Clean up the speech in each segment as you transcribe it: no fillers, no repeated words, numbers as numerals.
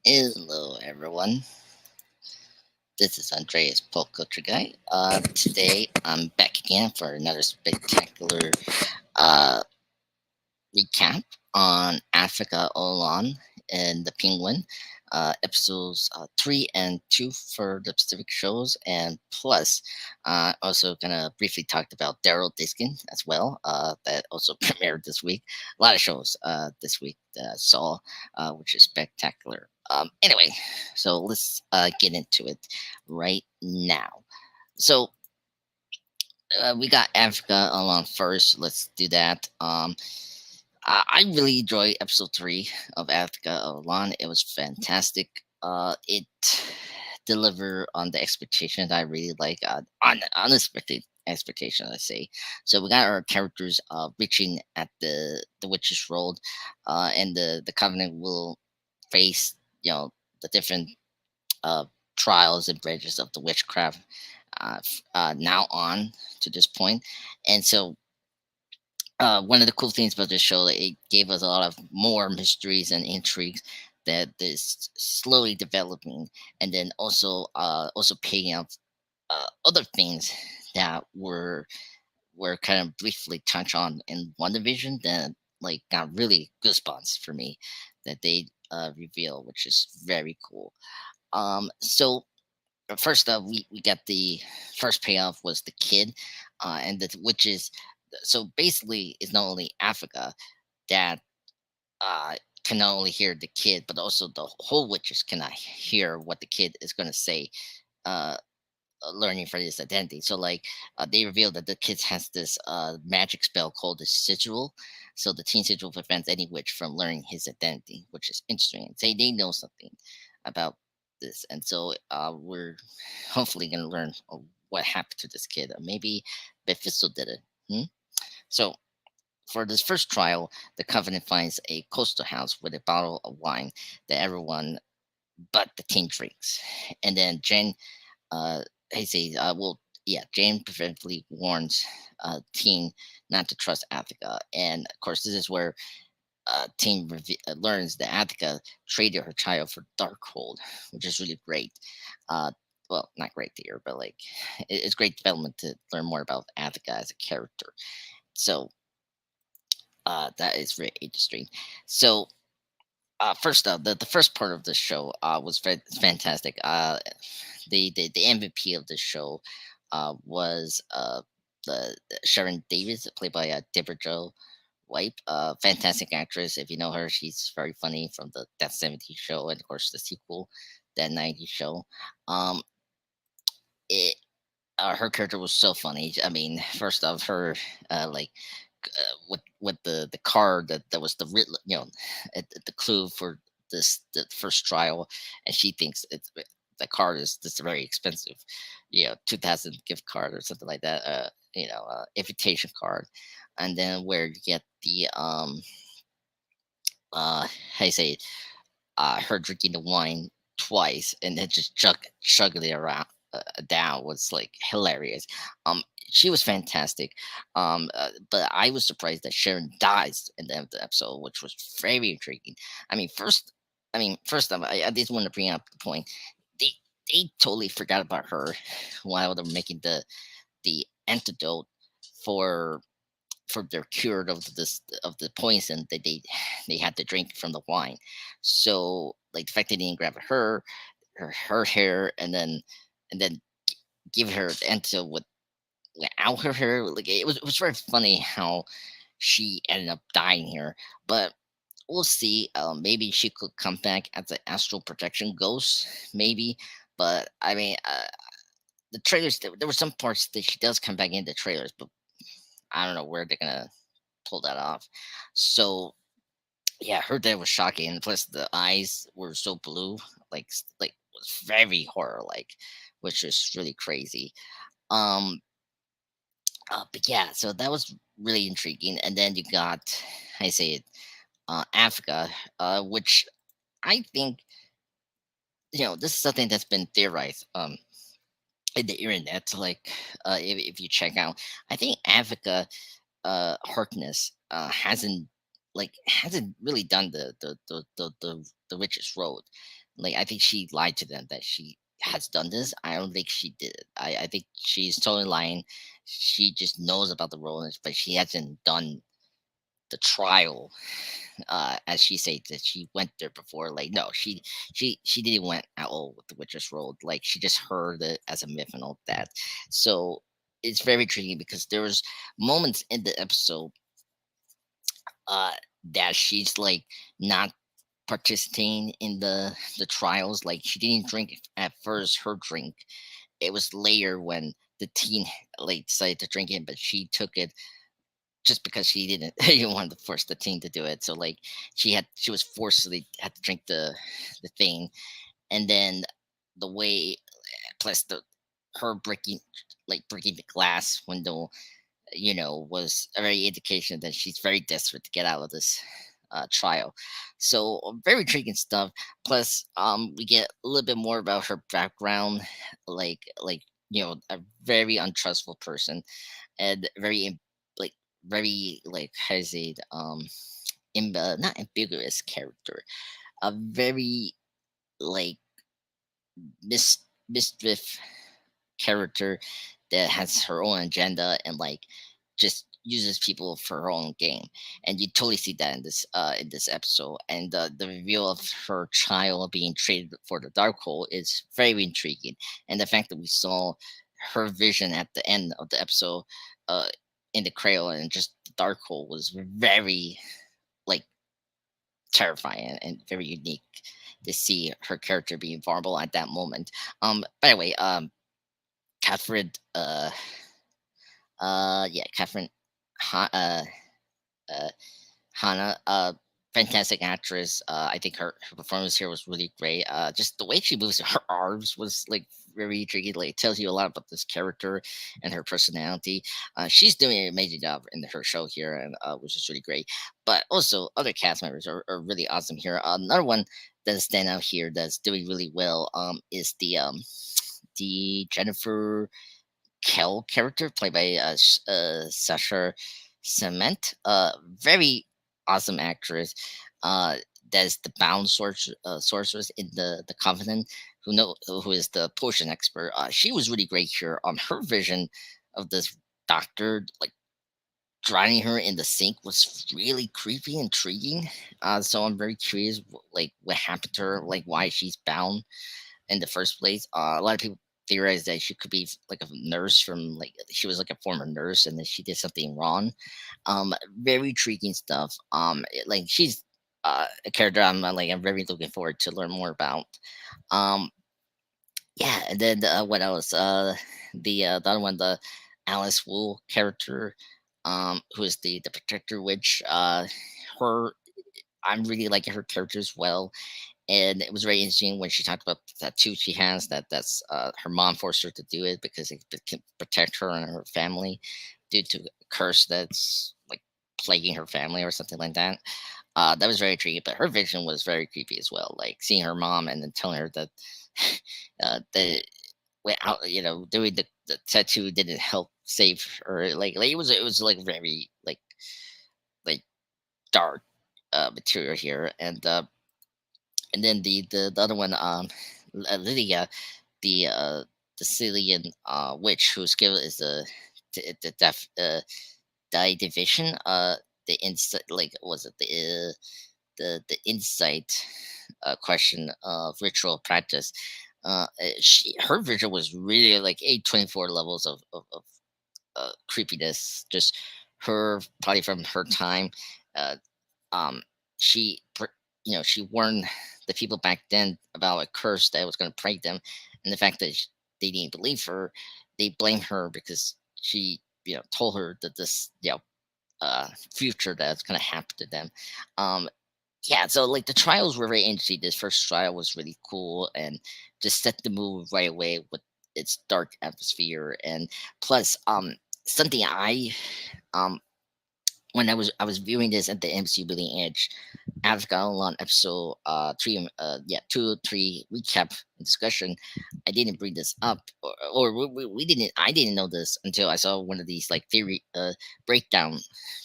Hello, everyone. This is Andreas Pop Culture Guy. Today, I'm back again for another spectacular uh, recap on Africa Olan and the Penguin, episodes 3 and 2 for the Pacific shows, and plus, also gonna briefly talk about Daryl Diskin as well. That also premiered this week. A lot of shows this week that I saw, which is spectacular. Anyway, so let's get into it right now. So we got Africa along first. Let's do that. I really enjoyed episode 3 of Africa Alon. It was fantastic. It delivered on the expectations I really like, on unexpected expectations, I say. So we got our characters reaching at the witch's road, and the covenant will face the different uh, trials and branches of the witchcraft now on to this point. And so one of the cool things about this show that it gave us a lot of more mysteries and intrigues that is slowly developing, and then also paying off other things that were kind of briefly touched on in one division that like got really goosebumps for me that they reveal, which is very cool. So first up, we got the first payoff was the kid, and the which is so basically it's not only Africa that uh, can not only hear the kid, but also the whole witches cannot hear what the kid is going to say. Uh, Learning for his identity. So like they revealed that the kid has this magic spell called the sigil. So the teen sigil prevents any witch from learning his identity, which is interesting. They know something about this, and so we're hopefully going to learn what happened to this kid. Maybe Bephisto did it. Hmm? So for this first trial, the Covenant finds a coastal house with a bottle of wine that everyone but the teen drinks, and then Jen uh, he says, well, yeah, Jane preventively warns Teen not to trust Attica. And of course, this is where learns that Attica traded her child for Darkhold, which is really great. Uh, well, not great to hear, but like it's great development to learn more about Attica as a character. So that is very interesting. So first up, the first part of the show was fantastic. The MVP of the show was the Sharon Davis, played by Deborah Jo White, fantastic actress. If you know her, she's very funny from the That 70s show, and of course the sequel, That 90s show. Um, it Her character was so funny. I mean, first off, her like with the card that was the clue for the first trial, and she thinks the card is this very expensive, 2000 gift card or something like that, invitation card, and then where you get the how you say it, her drinking the wine twice and then just chugging it around down was like hilarious. She was fantastic. But I was surprised that Sharon dies in the end of the episode, which was very intriguing. I mean, first off, I just want to bring up the point. They they totally forgot about her while they're making the antidote for their cure of the poison that they had to drink from the wine. So like the fact they didn't grab her hair and then give her the antidote without her hair, like it was very funny how she ended up dying here. But we'll see. Maybe she could come back as an astral protection ghost, maybe. But I mean, the trailers there were some parts that she does come back in the trailers, but I don't know where they're gonna pull that off. So yeah, her death was shocking, and plus the eyes were so blue, like was very horror like, which is really crazy. Um, but yeah, so that was really intriguing. And then you got, I say it, Africa, which I think this is something that's been theorized in the internet. Like, if you check out, I think Africa Harkness hasn't really done the richest road. Like I think she lied to them that she has done this. I don't think she did it. I think she's totally lying. She just knows about the role, but she hasn't done the trial, as she said that she went there before. Like no, she didn't went at all with the witch's role. Like she just heard it as a myth and all that. So it's very intriguing because there was moments in the episode uh that she's like not participating in the trials. Like she didn't drink at first her drink. It was later when the teen like decided to drink it, but she took it just because she didn't didn't want to force the teen to do it. So like she was forcibly had to drink the thing. And then the way plus the her breaking breaking the glass window, was a very indication that she's very desperate to get out of this trial. So very intriguing stuff. Plus, we get a little bit more about her background, like a very untrustful person and like very like how to say it, not ambiguous character, a very like mischief character that has her own agenda and like just uses people for her own game. And you totally see that in this episode. And the reveal of her child being traded for the dark hole is very intriguing. And the fact that we saw her vision at the end of the episode, uh in the cradle and just the dark hole, was very like terrifying and very unique to see her character being vulnerable at that moment. By the way, Catherine, yeah, Catherine, Ha- uh, uh, Hannah, fantastic actress. I think her performance here was really great. Just the way she moves her arms was like very intriguing. Like it tells you a lot about this character and her personality. She's doing an amazing job in her show here, and which is really great. But also other cast members are really awesome here. Another one that stand out here that's doing really well is the Jennifer Kell character played by Sasha Cement. Very awesome actress. That's the bound sorceress in the Covenant, who is the potion expert. She was really great here. Her vision of this doctor like drowning her in the sink was really creepy, and intriguing. So I'm very curious, like what happened to her, like why she's bound in the first place. A lot of people theorize that she could be like a nurse from like she was like a former nurse and then she did something wrong. Very intriguing stuff. Like she's a character I'm very looking forward to learn more about. Um, yeah, and then what else? The other one, the Alice Wu character, who is the protector witch. Her I'm really liking her character as well, and it was very interesting when she talked about the tattoo she has, that's her mom forced her to do it because it can protect her and her family due to a curse that's like plaguing her family or something like that. That was very intriguing, but her vision was very creepy as well, like seeing her mom and then telling her that the without doing the tattoo didn't help save her. Like it was like very like dark material here. And then the other one, Lydia, the Sicilian witch whose skill is the die division. The insight, like was it the insight question of ritual practice. Her vision was really like 824 levels of creepiness. Just her probably from her time. Uh, um she she warned the people back then about a curse that was going to plague them, and the fact that they didn't believe her, they blame her because she told her that this future that's going to happen to them. um yeah, so like the trials were very interesting. This first trial was really cool and just set the mood right away with its dark atmosphere. And plus something um when I was viewing this at the MC Bleeding Edge, I've got on episode three, yeah, 2 3 recap discussion. I didn't bring this up, or we didn't. I didn't know this until I saw one of these like theory breakdown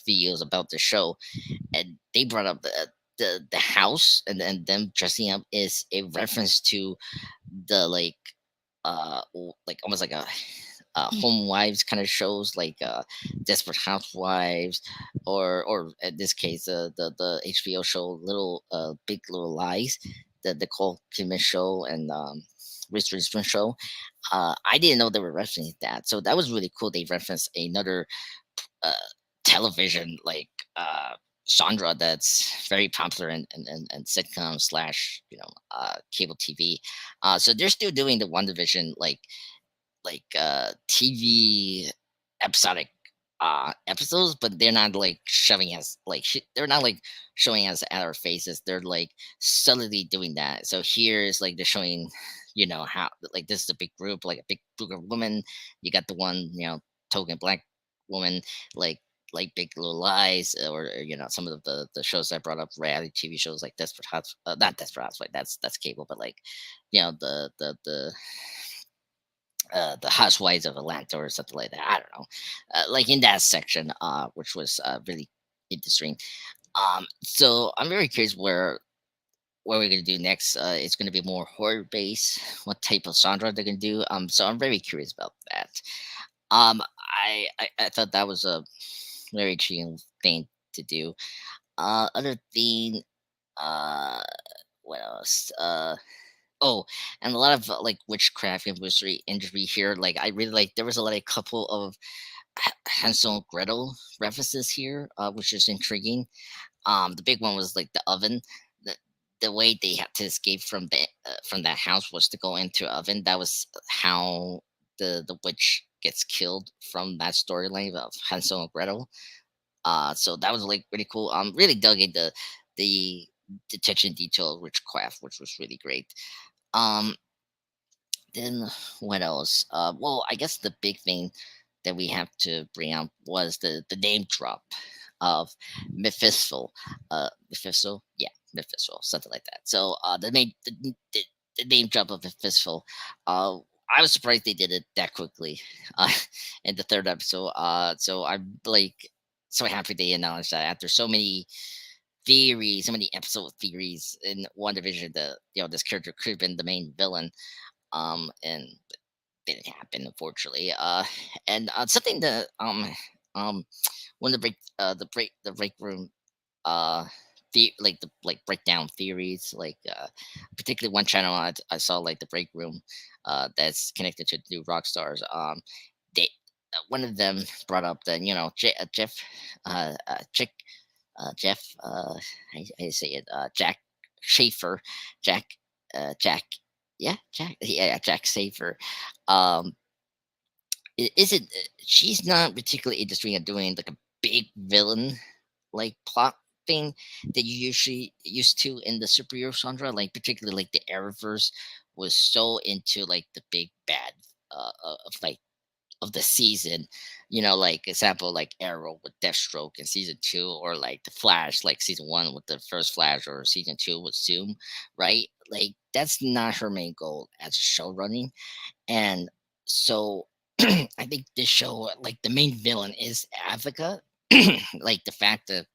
videos about the show, and they brought up the house and them dressing up is a reference to the like almost like a home wives kind of shows like Desperate Housewives, or in this case the HBO show Little Big Little Lies, the Nicole Kidman show and Reese Witherspoon show. I didn't know they were referencing that, so that was really cool. They referenced another uh, television genre that's very popular in sitcom slash cable TV. So they're still doing the One Division TV episodic episodes, but they're not like shoving us they're not like showing us at our faces. They're like subtly doing that. So here is like they're showing, how like this is a big group, like a big group of women. You got the one, token black woman, like Big Little Lies, or some of the shows I brought up, reality TV shows like Desperate House, not Desperate House, right? That's cable, but like the Housewives of Atlanta or something like that. I don't know, like in that section, which was really interesting. So I'm very curious where we're gonna do next. It's gonna be more horror based. What type of genre they're gonna do? So I'm very curious about that. I thought that was a very interesting thing to do. Other thing, uh, what else? Oh, and a lot of like witchcraft and wizardry industry here. Like I really like. There was a like couple of Hansel and Gretel references here, which is intriguing. The big one was like the oven. The the way they had to escape from that house was to go into oven. That was how the witch gets killed from that storyline of Hansel and Gretel. So that was like really cool. Really dug into the attention detail of witchcraft, which was really great. Um, then what else? Well, I guess the big thing that we have to bring up was the name drop of Mephisto. Mephisto, yeah, Mephisto, something like that. So the name drop of Mephisto. I was surprised they did it that quickly uh, in the third episode. So I'm like so happy they announced that after so many theories, so many episode theories in one division, the this character could have been the main villain, and didn't happen, unfortunately. And something that when the break room breakdown theories, particularly one channel I saw, like the break room that's connected to new rock stars. They One of them brought up that Jeff Chick Jeff how you say it, Jack Schaefer, Jack Jack Jack Safer. Um, isn't she's not particularly interested in doing like a big villain like plot thing that you usually used to in the superhero genre, like particularly like the Arrowverse was so into like the big bad of like of the season, like example like Arrow with Deathstroke in season two, or like the Flash, like season one with the first Flash, or season two with Zoom, right? Like that's not her main goal as a show running. And so I think this show, like the main villain is Agatha. Like the fact that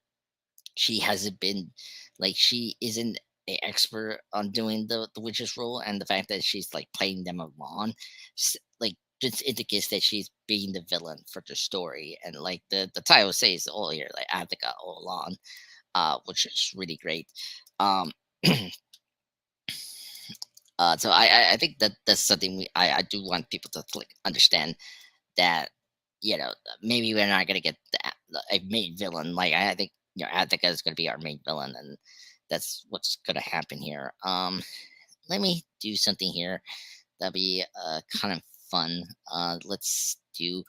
she hasn't been, like she isn't a expert on doing the witch's role, and the fact that she's like playing them along, like just indicates that she's being the villain for the story. And like the title says all here, like Agatha all along, which is really great. Um, so I think that that's something I do want people to like understand, that maybe we're not gonna get a main villain. Like I think Attica is gonna be our main villain, and that's what's gonna happen here. Let me do something here that'll be kind of fun. Let's do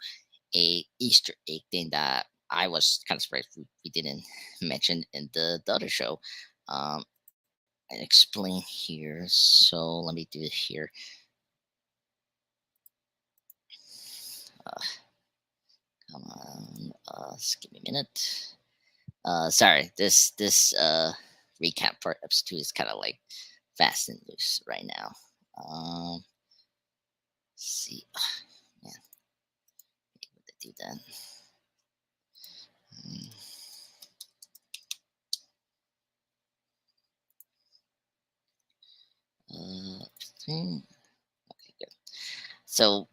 a Easter egg thing that I was kind of surprised we didn't mention in the other show. Um, and explain here. So let me do it here. Uh, Come on, just give me a minute. Sorry, this recap for episode two is kind of like fast and loose right now. Let's see, man, able to do that. Mm, Hmm, okay, good. So,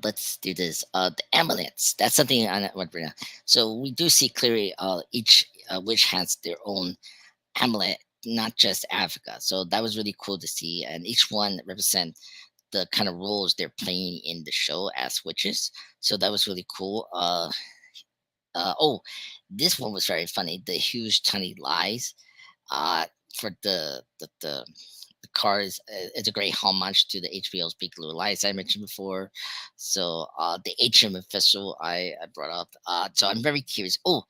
let's do this. The amulets. That's something I want to bring up. So we do see clearly. Each witch has their own amulet, not just Africa. So that was really cool to see, and each one represent the kind of roles they're playing in the show as witches. So that was really cool. Oh, this one was very funny. The huge tiny lies. Uh, for the car is a great homage to the HBO's Big Little Lies I mentioned before. So the HM official I brought up. So I'm very curious. Oh,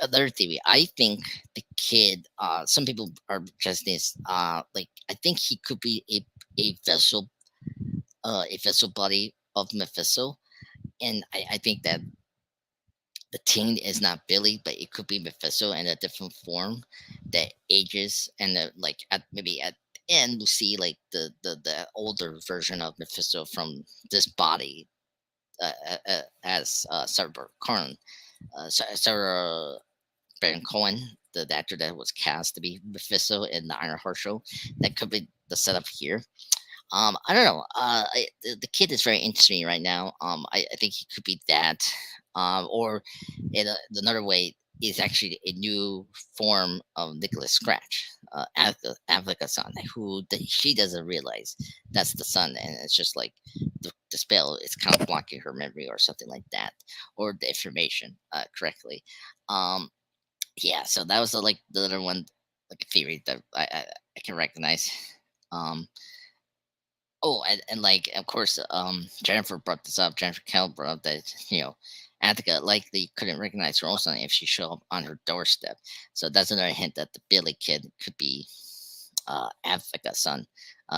other theory. I think the kid. Some people are just this. Like I think he could be a vessel body of Mephisto, and I think that the teen is not Billy, but it could be Mephisto in a different form that ages, and like maybe at the end we'll see like the older version of Mephisto from this body as Sarah Baron Sarah Baron Cohen, the actor that was cast to be Mephisto in the Iron Heart show. That could be the setup here. I don't know. The kid is very interesting right now. I think he could be that, or in another way is actually a new form of Nicholas Scratch, Africa son, she doesn't realize that's the son, and it's just like the spell is kind of blocking her memory or something like that, or the information correctly. Um, yeah, so that was like the other one, like a theory that I can recognize. Um, Oh, and like of course, Jennifer brought this up. Jennifer Kell brought up that Attica likely couldn't recognize her own son if she showed up on her doorstep. So that's another hint that the Billy kid could be Attica's son,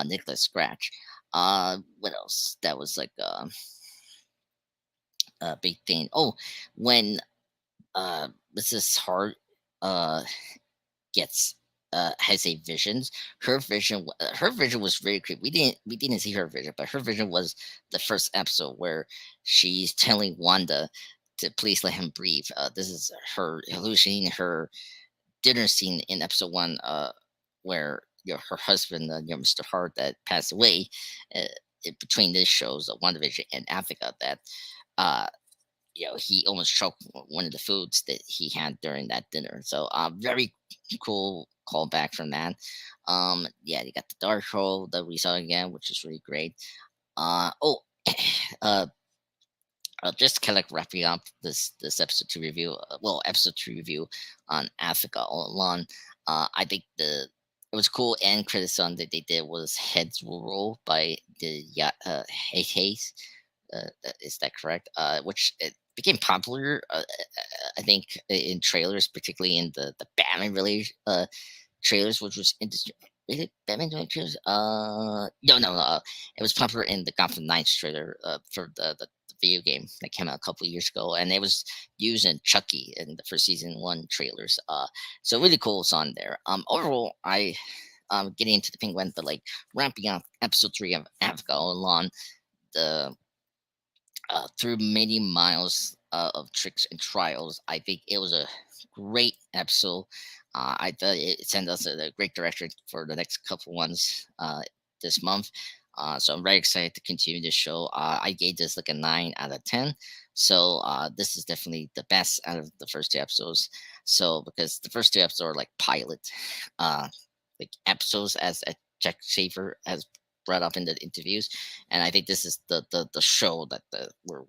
Nicholas Scratch. What else? That was like a big thing. Oh, when Mrs. Hart uh gets has a visions. Her vision was very creepy. We didn't see her vision, but her vision was the first episode where she's telling Wanda to please let him breathe. This is her hallucinating her dinner scene in episode one, where her husband, Mr. Hart, that passed away. Uh, Between these shows, WandaVision and Africa, that uh, he almost choked one of the foods that he had during that dinner. So, very cool callback from that. Yeah, you got the dark hole that we saw again, which is really great. Oh, uh, just kind of like wrapping up this episode two review. Episode two review on Africa all along. I think it was cool and criticism that they did was heads will roll by the Hayes. Is that correct? Which it became popular, I think, in trailers, particularly in the Batman related trailers, which was industry. Is it Batman doing trailers? No, no, no. It was popular in the Gotham Knights trailer for the video game that came out a couple of years ago, and it was used in Chucky in the first season one trailers. So really cool it's on there. Overall, I getting into the Penguin, but like ramping up episode three of Africa all along the through many miles of tricks and trials. I think it was a great episode. I thought it sent us a great direction for the next couple ones this month. So I'm very excited to continue this show. I gave this like a 9 out of 10. So this is definitely the best out of the first two episodes. So because the first two episodes are like pilot, uh, like episodes as Jack Schaefer has brought up in the interviews, and I think this is the show that we're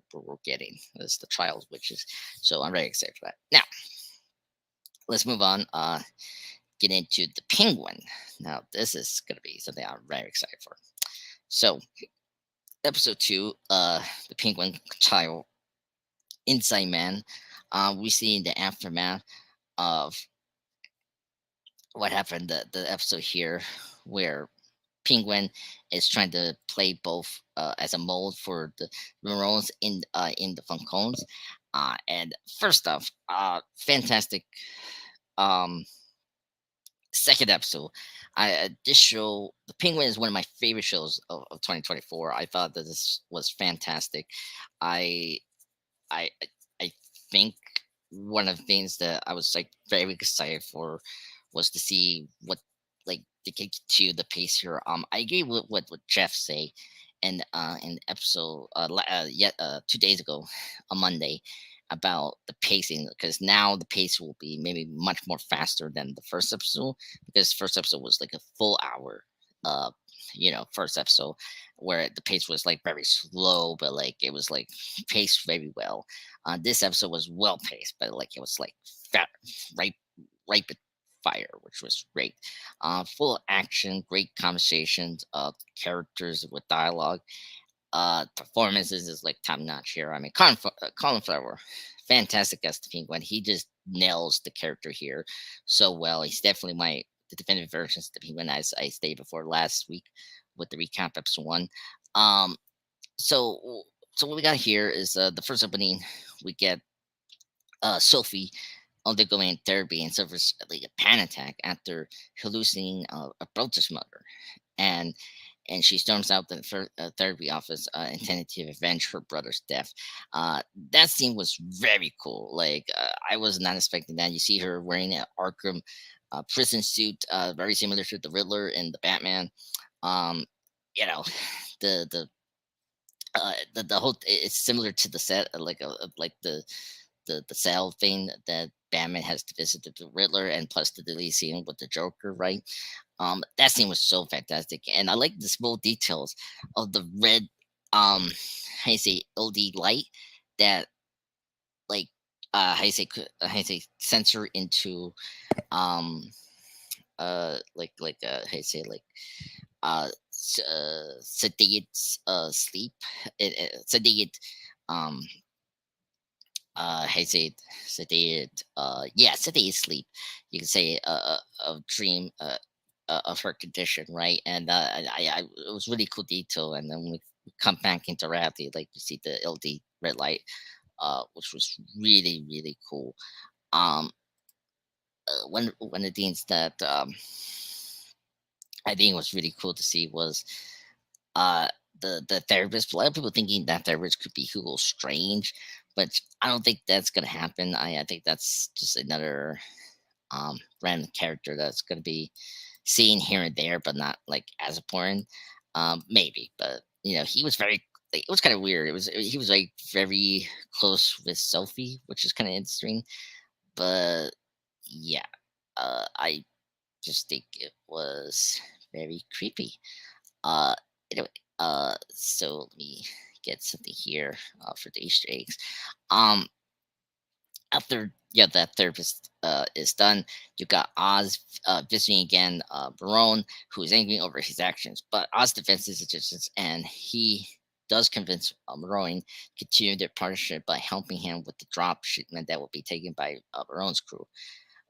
getting is the trials witches. So I'm very excited for that. Now let's move on. Get into the penguin. Now this is gonna be something I'm very excited for. So episode two, the penguin child inside man. We see in the aftermath of what happened the episode here where Penguin is trying to play both as a mold for the Maroons in the Funkones. And first off, fantastic um, second episode. This show, The Penguin, is one of my favorite shows of 2024. I thought that this was fantastic. I I I think one of the things that I was like very excited for was to see what like to get to the pace here, I agree with what Jeff say, and in episode yet 2 days ago, on Monday, about the pacing, because now the pace will be maybe much more faster than the first episode, because first episode was like a full hour, uh, first episode, where the pace was like very slow, but like it was like paced very well. This episode was well paced, but like it was like fat, right, right fire, which was great. Full action, great conversations, characters with dialogue, performances is like top notch here. I mean, Colin Flower, fantastic as the Penguin. He just nails the character here so well. He's definitely my the definitive versions of the Penguin, as I stated before last week with the recap episode one. Um, so so what we got here is the first opening. We get Sophie undergoing therapy and suffers like a panic attack after hallucinating a brother's mother, and she storms out the therapy office, intended to avenge her brother's death. That scene was very cool. Like I was not expecting that. You see her wearing an Arkham prison suit, very similar to the Riddler and the Batman. Um, you know, the the whole it's similar to the set, like the cell thing that Batman has to visit the Riddler, and plus the delete scene with the Joker, right? That scene was so fantastic, and I like the small details of the red, how you say, LD light that like how you say sensor into um how you say like sedate sleep, sedate um I say sedate, sedate sleep. You can say of dream, of her condition, right? And it was really cool detail. And then when we come back into reality, like you see the LD red light, which was really really cool. Um, one of the things that I think was really cool to see was uh the therapist. A lot of people thinking that therapist could be Hugo Strange, but I don't think that's gonna happen. I think that's just another random character that's gonna be seen here and there, but not like as important. Maybe, but he was very. Like, it was kind of weird. He was like very close with Sophie, which is kind of interesting. But yeah, I just think it was very creepy. Uh, anyway, so let me get something here for the Easter eggs. Um, After that therapist is done, you got Oz visiting again Barone, who is angry over his actions. But Oz defends his existence, and he does convince Barone to continue their partnership by helping him with the drop shipment that will be taken by Barone's crew.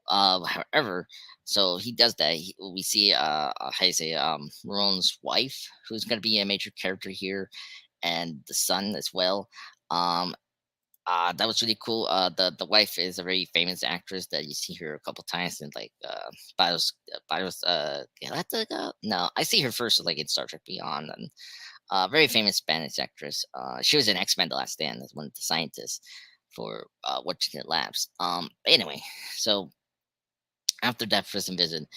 However, so he does that. We see, how you say, Marone's wife, who's going to be a major character here, and the son as well. Um, that was really cool. The wife is a very famous actress that you see her a couple times in like Bios Galactica. No, I see her first like in Star Trek Beyond, and very famous Spanish actress. She was in X Men: The Last Stand as one of the scientists for Watching It Labs. Anyway, so after that prison visit,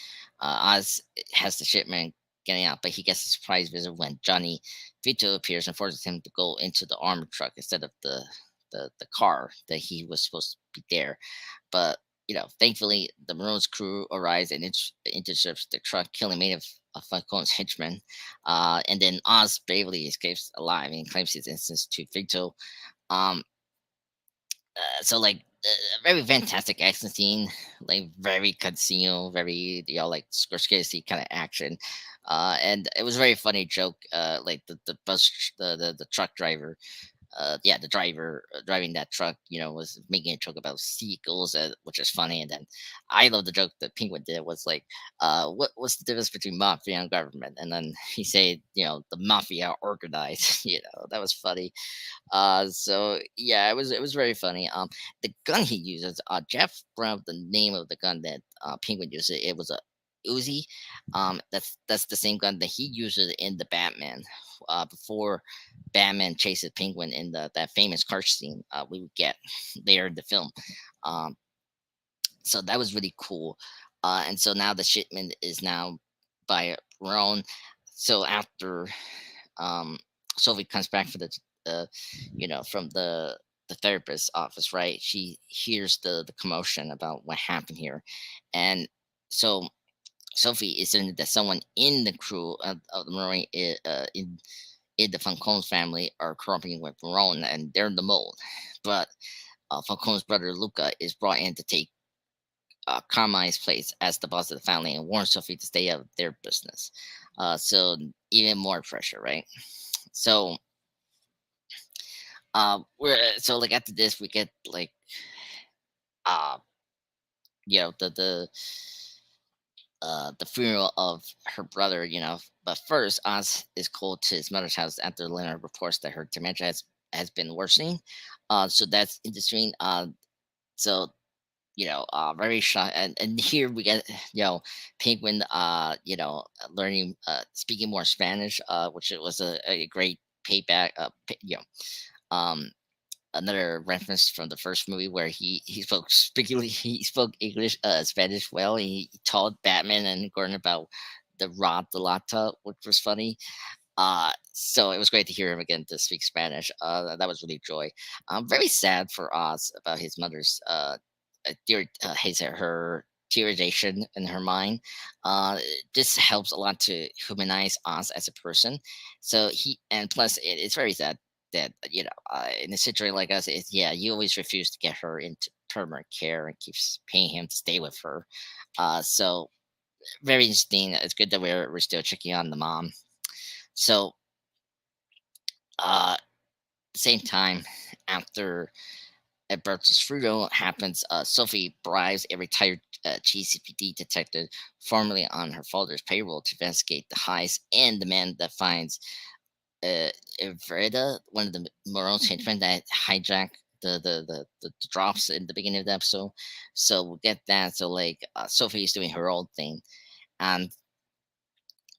Oz has the shipment getting out, but he gets a surprise visit when Johnny Vito appears and forces him to go into the armored truck instead of the car that he was supposed to be there. But thankfully, the Maroon's crew arrives and intercepts the truck, killing many of Falcone's henchmen. And then Oz bravely escapes alive and claims his innocence to Vito. Um, so like very fantastic action scene, like very casino, very like Scorsese kind of action, and it was a very funny joke. Like the bus, the truck driver, the driver driving that truck, was making a joke about seagulls, which is funny. And then I love the joke that Penguin did was like, what's the difference between mafia and government? And then he said, the mafia organized. That was funny. So yeah, it was very funny. The gun he uses, Jeff brought up the name of the gun that Penguin uses. It was a Uzi. That's the same gun that he uses in the Batman. Before Batman chases Penguin in that famous car scene we would get later in the film. Um, so that was really cool. And so now the shipment is now by Ron. So after um, Sophie comes back for uh, from the therapist's office, right? She hears the commotion about what happened here, and so Sophie is saying that someone in the crew of the Marine in the Falcone's family are cooperating with Verone, and they're the mold. But Falcone's brother Luca is brought in to take Carmine's place as the boss of the family and warns Sophie to stay out of their business. So even more pressure, right? So like after this we get like uh the funeral of her brother, but first Oz is called to his mother's house after Leonard reports that her dementia has been worsening. So that's interesting. So very shocked, and here we get Penguin, learning speaking more Spanish, which it was a great payback. Um, Another reference from the first movie where he spoke he spoke English Spanish well. He told Batman and Gordon about the Rod de Lata, which was funny. So it was great to hear him again to speak Spanish. That was really joy. Very sad for Oz about his mother's her deterioration in her mind. This helps a lot to humanize Oz as a person. So and plus it's very sad that in a situation like us, yeah, you always refuse to get her into permanent care and keeps paying him to stay with her. So very interesting. It's good that we're still checking on the mom. So same time, after Alberto's funeral happens, Sophie bribes a retired GCPD detective formerly on her father's payroll to investigate the heist and the man that finds Everetta, one of the Moron's henchmen that hijacked the drops in the beginning of the episode. So we'll get that. So like Sophie is doing her own thing, and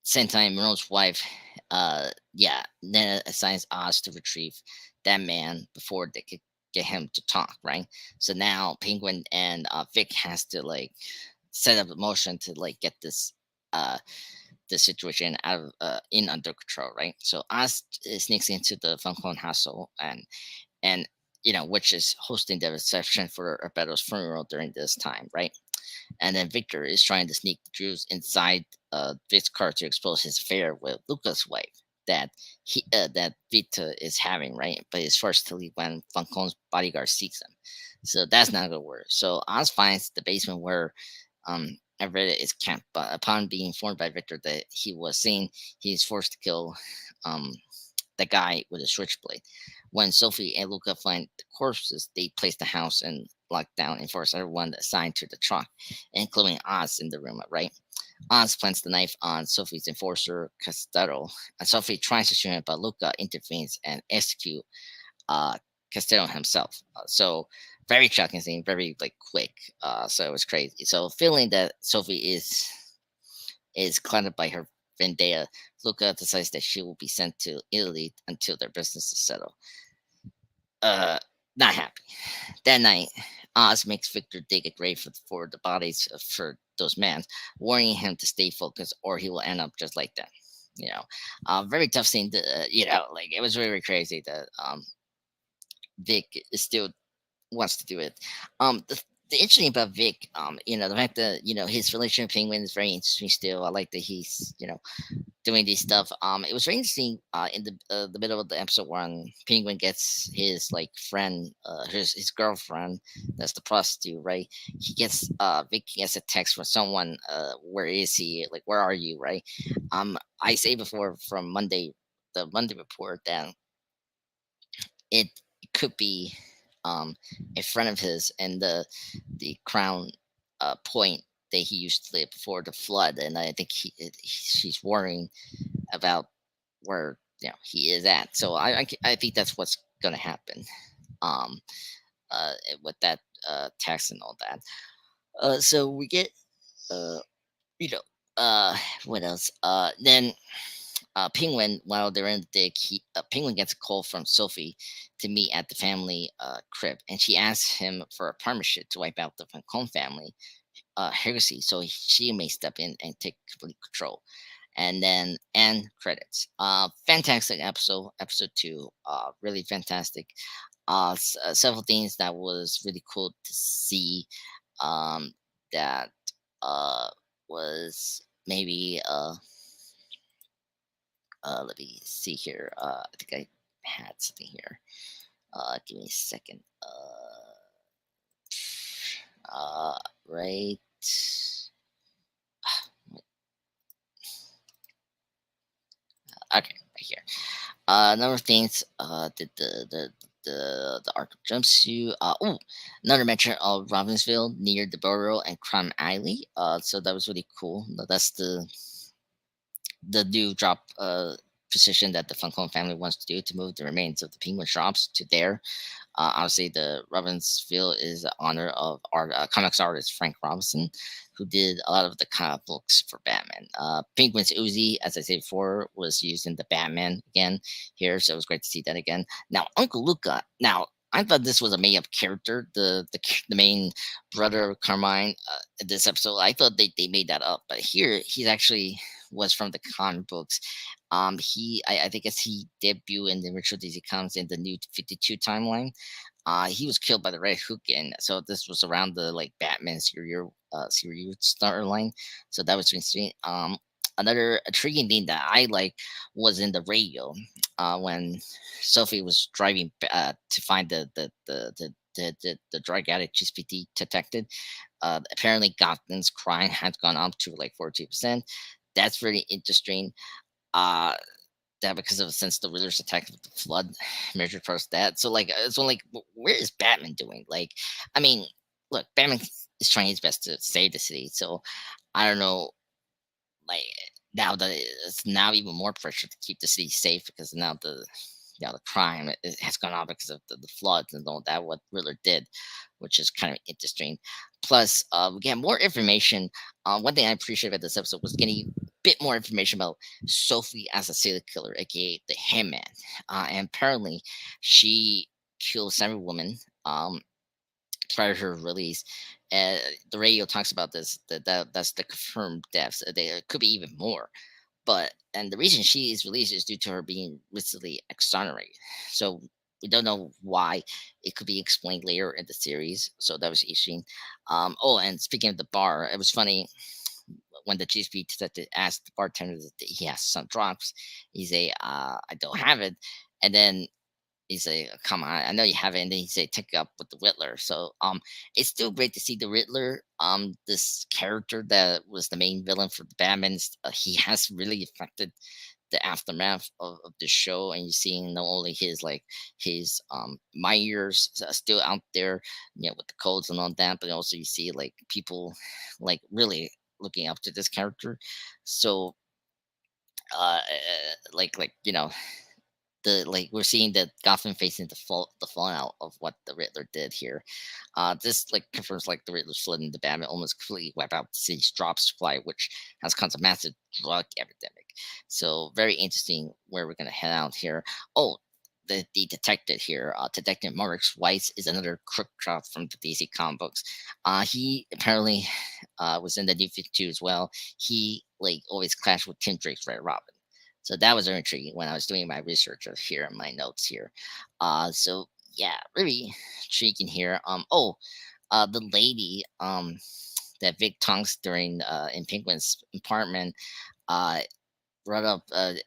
same time, Monroe's wife, then assigns Oz to retrieve that man before they could get him to talk, right? So now Penguin and Vic has to like set up a motion to like get this situation out of in under control, right? So Oz sneaks into the Falcone household and which is hosting the reception for Alberto's funeral during this time, right? And then Victor is trying to sneak the Jews inside Vic's car to expose his affair with Luca's wife that Vita is having, right? But he's forced to leave when Falcone's bodyguard sees him. So that's not gonna work. So Oz finds the basement where Everett is camped, but upon being informed by Victor that he was seen, he's forced to kill um the guy with a switchblade. When Sophie and Luca find the corpses, they place the house in lockdown and force everyone assigned to the truck, including Oz in the room, right? Oz plants the knife on Sophie's enforcer, Castello, and Sophie tries to shoot him, but Luca intervenes and executes uh, Castello himself. So very shocking scene, very like quick. So it was crazy. So feeling that Sophie is clouded by her vendetta, Luca decides that she will be sent to Italy until their business is settled. Uh, Not happy. That night, Oz makes Victor dig a grave for the bodies for those men, warning him to stay focused or he will end up just like that. Very tough scene. Like it was very crazy that Vic is still wants to do it. The interesting about Vic, the fact that his relationship with Penguin is very interesting. Still, I like that he's doing this stuff. It was very interesting in the middle of the episode when Penguin gets his like friend, his girlfriend, that's the prostitute, right? He gets Vicky gets a text from someone. Where is he? Like, where are you? Right? I say before from the Monday report that it could be a friend of his and the Crown Point that he used to live before the flood, and I think she's worrying about where he is at. So I think that's what's going to happen um, with that text and all that. So we get uh, you know what else? Then Penguin, while they're in the dig, Penguin gets a call from Sophie to meet at the family crib, and she asks him for a permission to wipe out the Falcone family heresy, so she may step in and take complete control. And then end credits. Fantastic episode, episode two. Really fantastic. Several things that was really cool to see. Um, that uh was maybe let me see here. I think I had something here. Give me a second. Uh, right. Okay, right here. Number of things. The Arctic jumpsuit. Another mention of Robbinsville near the Borough and Crime Alley. So that was really cool. That's the new drop position that the Funcom family wants to do to move the remains of the penguin shops to there. Obviously, the Robbinsville is the honor of art, comics artist Frank Robinson, who did a lot of the comic books for Batman. Penguin's Uzi, as I said before, was used in the Batman again here, so it was great to see that again. Now, Uncle Luca. Now, I thought this was a made-up character, the main brother of Carmine. In this episode, I thought they made that up, but here he's actually was from the comic books. I think as he debuted in the original DC Comics in the New 52 timeline, he was killed by the Red Hook, and so this was around the like Batman serial star line. So that was interesting. Another intriguing thing that I like was in the radio when Sophie was driving to find the drug addict GPT detected. Apparently, Gotham's crime has gone up to like 42%. That's very interesting. Uh, that because of since the Riddler's attack with the flood measured towards that. So like it's only like where is Batman doing? Like, I mean, look, Batman is trying his best to save the city. So I don't know, like now that it's now even more pressure to keep the city safe because now the crime has gone up because of the floods and all that what Riddler did, which is kind of interesting. Plus, we get more information. One thing I appreciate about this episode was getting a bit more information about Sophie as a serial killer, aka the Hitman. And apparently, she killed several women. Prior to her release. Uh, the radio talks about this. That's the confirmed deaths. There could be even more. But and the reason she is released is due to her being recently exonerated. So we don't know why. It could be explained later in the series. So that was interesting. And speaking of the bar, it was funny when the GSP detective asked the bartender that he has some drops. He say, "I don't have it," and then he say, "Come on, I know you have it." And then he say, "Take it up with the Riddler." So it's still great to see the Riddler. This character that was the main villain for the Batman, he has really affected the aftermath of the show, and you're seeing not only his Myers still out there, with the codes and all that, but also you see like people like really looking up to this character. So like the like we're seeing that Gotham facing the fallout of what the Riddler did here. This like confirms like the Riddler's flood in the Batman almost completely wipe out the city's drop supply, which has caused a massive drug epidemic. So very interesting where we're gonna head out here. Oh, the detective here, Detective Maurice Weiss, is another crook shot from the DC comic books. He apparently was in the New 52 as well. He like always clashed with Tim Drake's Red Robin. So that was very intriguing when I was doing my research of here in my notes here. So yeah, really intriguing here. The lady that Vic Tonks during in Penguin's apartment uh brought up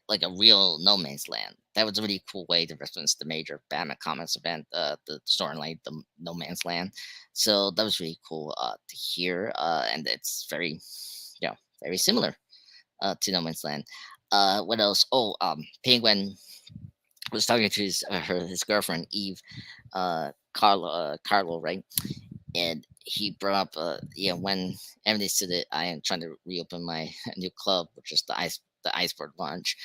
like a real no man's land. That was a really cool way to reference the major Batman comics event, the storyline, the No Man's Land. So that was really cool to hear, and it's very, very similar to No Man's Land. What else? Penguin was talking to his girlfriend Eve, Carlo, right? And he brought up, when Emily said that I am trying to reopen my new club, which is the Iceberg Lounge,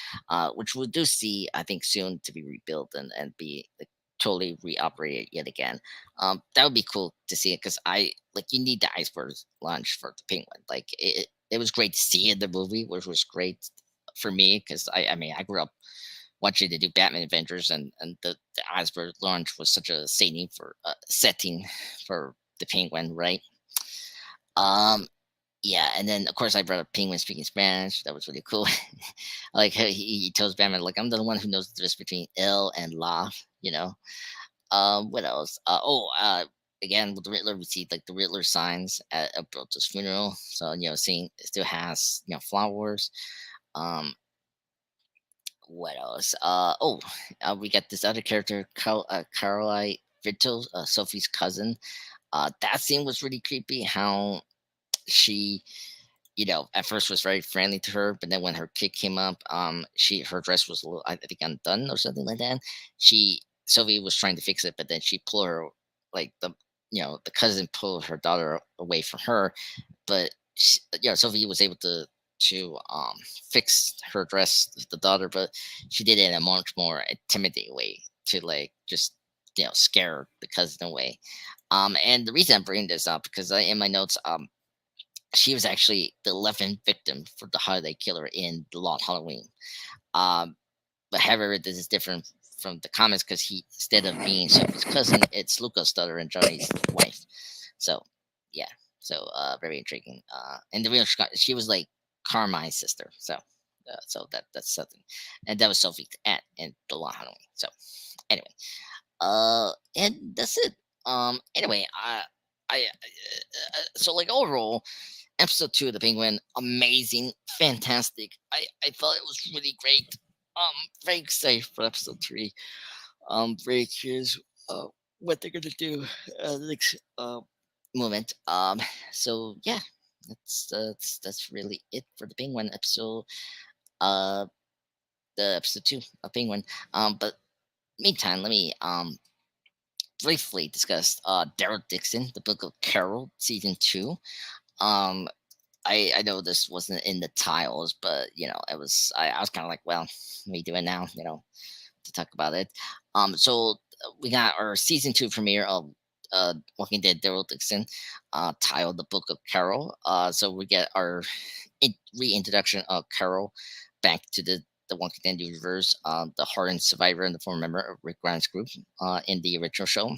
which we do see, I think, soon to be rebuilt and be like totally reoperated yet again. That would be cool to see it because I like you need the Iceberg Lounge for the Penguin. Like it was great to see in the movie, which was great for me because I mean I grew up watching the new Batman Adventures, and the Iceberg Lounge was such a setting for the Penguin, right? yeah, and then of course I brought up Penguin speaking Spanish. That was really cool. Like he tells Batman, like, I'm the one who knows the difference between ill and la. You know. What else? Again with the Riddler, we see like the Riddler signs at Brota's funeral. So seeing it still has flowers. Um, what else? We got this other character, Caroline Vito, Sophie's cousin. That scene was really creepy. How she at first was very friendly to her, but then when her kid came up, her dress was a little, I think, undone or something like that. Sylvie was trying to fix it, but then she pulled her, like the cousin pulled her daughter away from her, but Sylvie was able to fix her dress, the daughter, but she did it in a much more intimidating way to like just scare the cousin away. And the reason I'm bringing this up because in my notes, she was actually the 11th victim for the holiday killer in the Long Halloween. Um, but however, this is different from the comics because he, instead of being Sophie's cousin, it's Luca's daughter and Johnny's wife. So, yeah, very intriguing. And the real she was like Carmine's sister. So that's something, and that was Sophie at in the Long Halloween. So anyway, and that's it. Anyway, so like overall episode 2 of the Penguin, amazing, fantastic. I thought it was really great. Very excited for episode 3. Very curious what they're gonna do the next moment. So yeah, that's really it for the Penguin episode. Uh, the episode 2 of Penguin. But meantime, let me briefly discuss Daryl Dixon, the Book of Carol, season 2. Um, I know this wasn't in the tiles, but it was. I was kind of like, well, we do it now, to talk about it. So we got our season 2 premiere of Walking Dead Daryl Dixon, titled The Book of Carol. So we get our reintroduction of Carol back to the Walking Dead universe, the hardened survivor and the former member of Rick Grimes' group in the original show,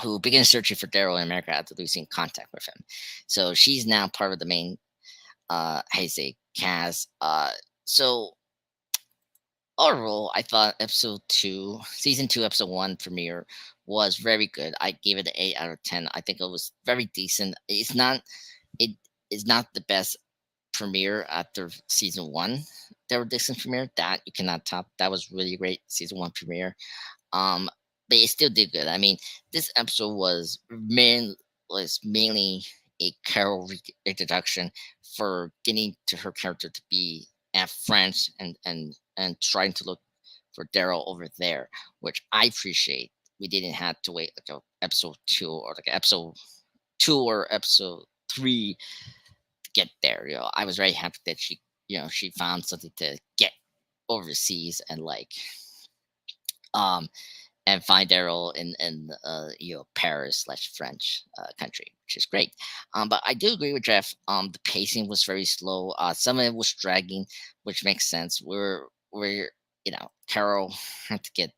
who begins searching for Daryl in America after losing contact with him. So she's now part of the main how you say cast. So overall, I thought episode 2, season 2, episode 1 premiere was very good. I gave it an 8 out of 10. I think it was very decent. It is not the best premiere after season 1. There were decent premiere that you cannot top. That was really great season 1 premiere. Um, but it still did good. I mean, this episode was mainly a Carol introduction for getting to her character to be at French and trying to look for Daryl over there, which I appreciate. We didn't have to wait like episode 2 or like episode 2 or episode 3 to get there. I was very happy that she found something to get overseas and like um and find Daryl in Paris slash French country, which is great. But I do agree with Jeff. The pacing was very slow. Some of it was dragging, which makes sense. We're Carol had to get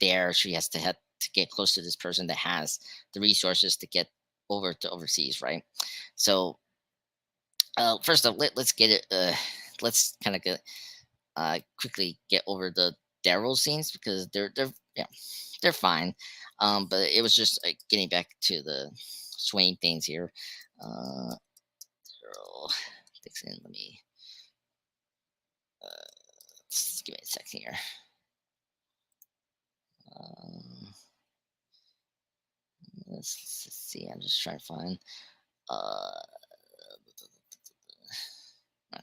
there. She has to have to get close to this person that has the resources to get over to overseas, right? So first off, let's get it. Let's kind of get quickly get over the Daryl scenes because they're fine. But it was just like getting back to the Swain things here. Daryl Dixon, let me just give me a second here. Um, let's see. I'm just trying to find. Uh, okay,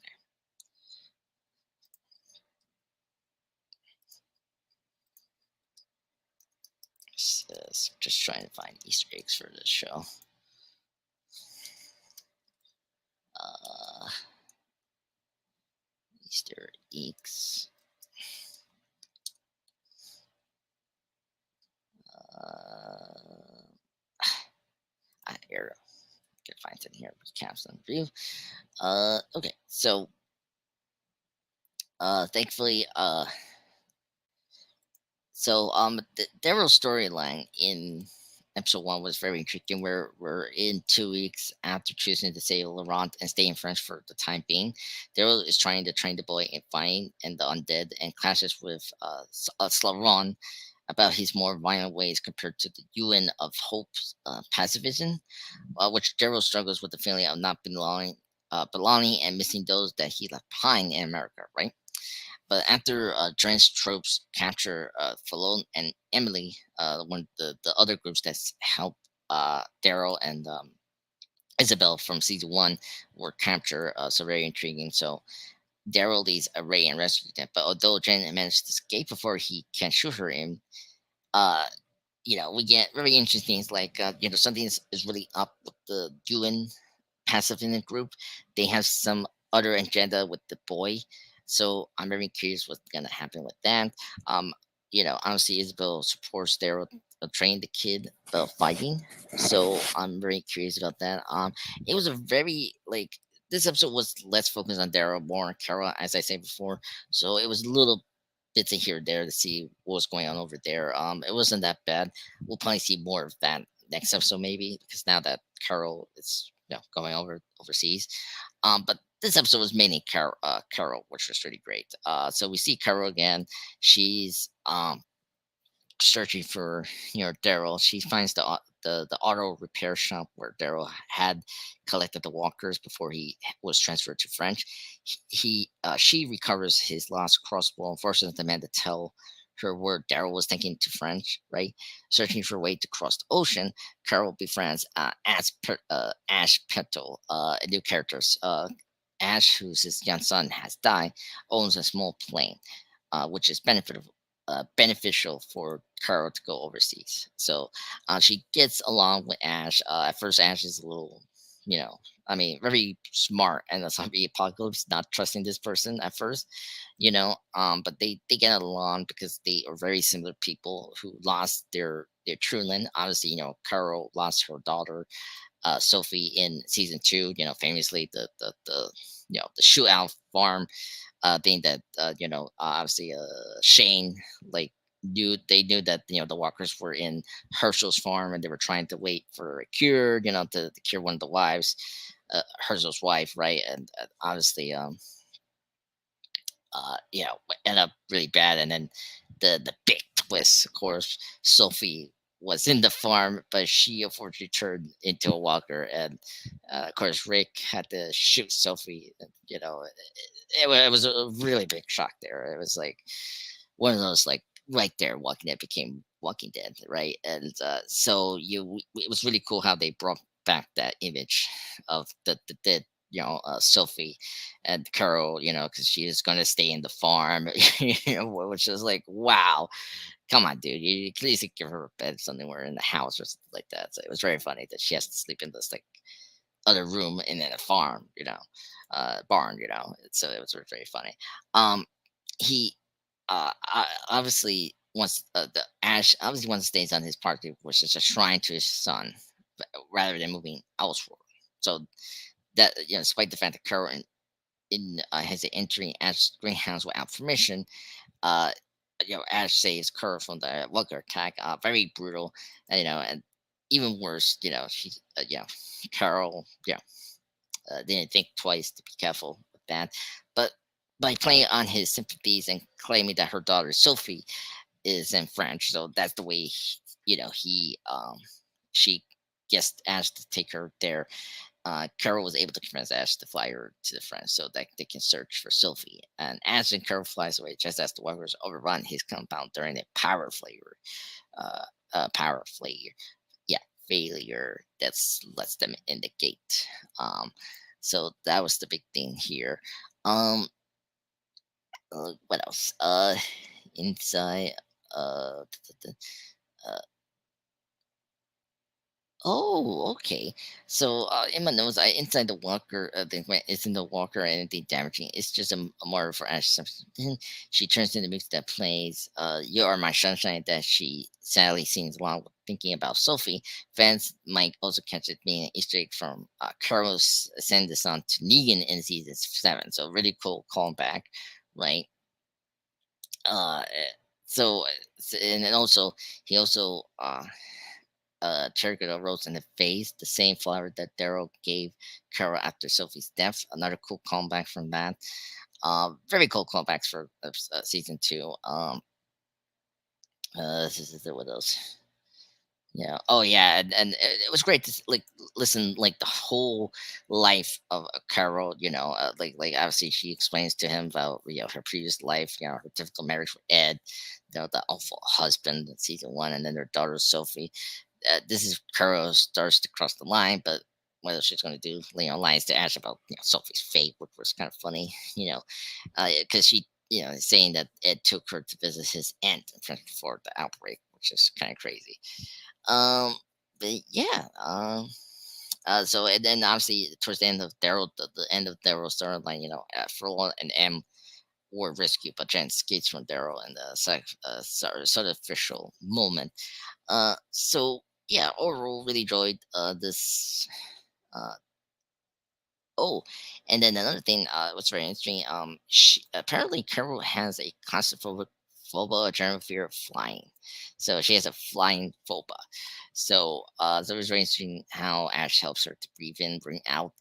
just trying to find Easter eggs for this show. Uh, Easter eggs. Uh, Here, can find it here. Recaps and review. Okay, so thankfully, the Daryl storyline in episode one was very intriguing. We're in 2 weeks after choosing to save Laurent and stay in France for the time being. Daryl is trying to train the boy in fighting and the undead, and clashes with Slaron about his more violent ways compared to the Ewan of Hope's pacifism, which Daryl struggles with the feeling of not belonging and missing those that he left behind in America, right? But after Dren's troops capture Falon and Emily, one of the other groups that's helped Daryl and Isabel from season one were captured, so very intriguing. So Daryl leads a raid and rescues them. But although Dren managed to escape before he can shoot her in, uh, we get very interesting things like, something is really up with the Ewan passive in the group. They have some other agenda with the boy. So I'm very curious what's gonna happen with that. Um, Honestly, Isabel supports their train the kid about fighting. So I'm very curious about that. It was a very like this episode was less focused on Daryl, more on Carol, as I said before. So it was a little bits of here or there to see what was going on over there. It wasn't that bad. We'll probably see more of that next episode maybe because now that Carol is going overseas. But this episode was mainly Carol, which was really great. So we see Carol again. She's searching for Daryl. She finds the auto repair shop where Daryl had collected the walkers before he was transferred to French. She recovers his lost crossbow and forces the man to tell her where Daryl was thinking to French. Right, searching for a way to cross the ocean. Carol befriends Ash Petal, a new character. Ash, whose his young son has died, owns a small plane, which is beneficial for Carol to go overseas. So she gets along with Ash. At first, Ash is a little, very smart and the zombie apocalypse, not trusting this person at first, but they get along because they are very similar people who lost their true land. Obviously, Carol lost her daughter, Sophie, in season two. Famously the shootout farm thing that obviously Shane like knew that the walkers were in Herschel's farm and they were trying to wait for a cure, to cure one of the wives, Herschel's wife, right? And obviously, end up really bad. And then the big twist, of course, Sophie was in the farm, but she unfortunately turned into a walker, and of course Rick had to shoot Sophie. It was a really big shock there. It was like one of those like right there, Walking Dead became Walking Dead, right? And so it was really cool how they brought back that image of the dead, Sophie and Carol, because she is going to stay in the farm, which is like, wow, come on, dude, you at least give her a bed somewhere in the house or something like that. So it was very funny that she has to sleep in this like other room and then a farm, barn, So it was very funny. He obviously wants the Ash obviously wants to stay on his party, which is a shrine to his son, rather than moving elsewhere. So that despite the fact that Carol has an entry Ash's greenhouse without permission, uh, Ash saves Carol from the Lugger attack. Very brutal, and even worse, Carol, didn't think twice to be careful with that. But by playing on his sympathies and claiming that her daughter Sophie is in French, so that's the way she gets asked to take her there. Carol was able to convince Ash to fly her to the French so that they can search for Sophie. And Ash and Carol flies away just as the walkers overrun his compound during a uh, power failure. Yeah, failure that lets them in the gate. Um, so that was the big thing here. Um, what else? Inside. Uh, Oh, okay. So in my notes, I inside the walker, the when it's in the walker and anything damaging. It's just a more for Ash. Then she turns into music that plays "You Are My Sunshine" that she sadly sings while thinking about Sophie. Fans might also catch it being an Easter egg from Carlos send this on to Negan in season seven. So really cool callback, right? Uh, so and then also he also cherry rose in the face, the same flower that Daryl gave Carol after Sophie's death. Another cool callback from that. Very cool callbacks for season two. This is what else? Yeah. Oh, yeah. And it was great to like listen like the whole life of Carol. Like obviously she explains to him about her previous life. Her difficult marriage with Ed, the awful husband in season one, and then their daughter Sophie. This is Carol starts to cross the line, but whether she's going to do lies to Ash about Sophie's fate, which was kind of funny. Because she is saying that Ed took her to visit his aunt before the outbreak, which is kind of crazy. Um, but yeah. So and then obviously towards the end of Daryl, the end of Daryl's storyline, Furlong and M were rescued, but Jen escapes from Daryl in the sort of official moment. So yeah, overall, really enjoyed this. Uh, oh, and then another thing, was very interesting. Apparently Carol has a claustrophobic phobia, a general fear of flying. So she has a flying phobia. So it was very interesting how Ash helps her to breathe in, breathe out.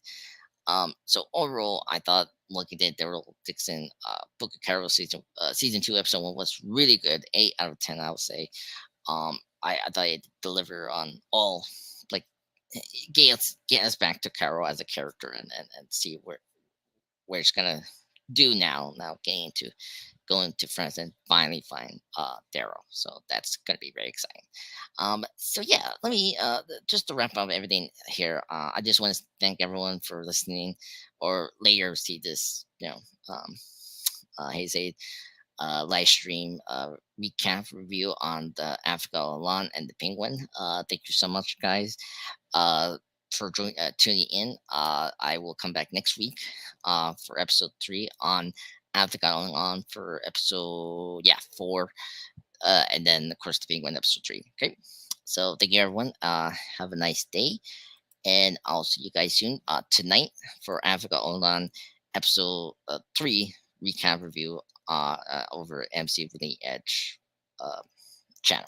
So overall, I thought looking at Daryl Dixon, Book of Carol season two episode one was really good. 8 out of 10, I would say. I thought it delivered on all, like, get us back to Carol as a character, and see where it's gonna do now. Now getting to going to France and finally find Daryl. So that's gonna be very exciting. So yeah, let me just to wrap up everything here. I just want to thank everyone for listening, or later see this, hey say live stream recap review on the Africa Alon and the Penguin. Thank you so much, guys, for tuning in. I will come back next week for episode 3 on Africa Alon for episode, yeah, 4, and then of course the Penguin episode 3. Okay, so thank you everyone. Have a nice day, and I'll see you guys soon. Tonight for Africa Online episode 3 recap review over MC Really Edge uh, channel.